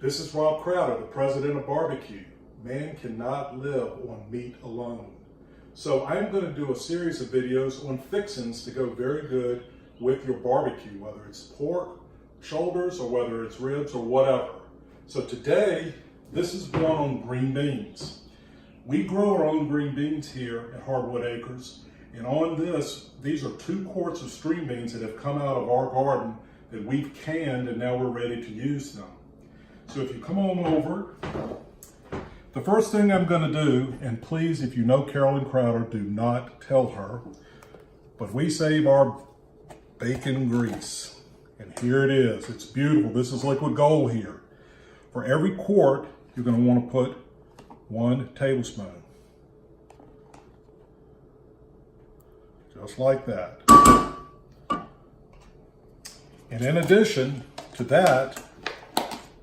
This is Rob Crowder, the president of barbecue. Man cannot live on meat alone. So I'm going to do a series of videos on fixins to go very good with your barbecue, whether it's pork, shoulders, or whether it's ribs or whatever. So today, this is one on green beans. We grow our own green beans here at Hardwood Acres. And on this, these are 2 quarts of string beans that have come out of our garden that we've canned and now we're ready to use them. So if you come on over, the first thing I'm going to do, and please, if you know Carolyn Crowder, do not tell her, but we save our bacon grease. And here it is. It's beautiful. This is liquid gold here. For every quart, you're going to want to put 1 tablespoon. Just like that. And in addition to that,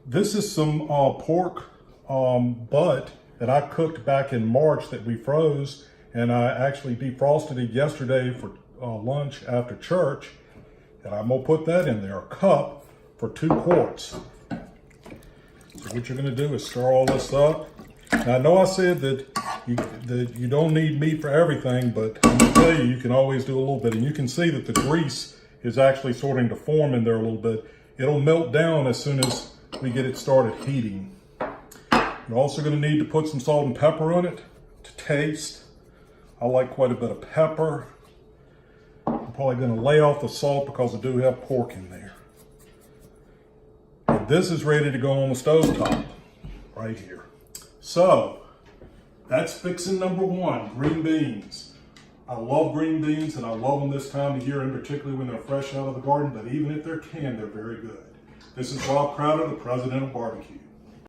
this is some pork butt that I cooked back in March that we froze, and I actually defrosted it yesterday for lunch after church, and I'm gonna put that in there, a cup for 2 quarts. So what you're gonna do is stir all this up. Now I know I said that you don't need meat for everything, but I'm gonna tell you, you can always do a little bit, and you can see that the grease is actually starting to form in there a little bit. It'll melt down as soon as we get it started heating. You're also going to need to put some salt and pepper on it to taste. I like quite a bit of pepper. I'm probably going to lay off the salt because I do have pork in there. And this is ready to go on the stove top right here. So that's fixin' number 1, green beans. I love green beans and I love them this time of year, and particularly when they're fresh out of the garden, but even if they're canned, they're very good. This is Rob Crowder, the president of barbecue.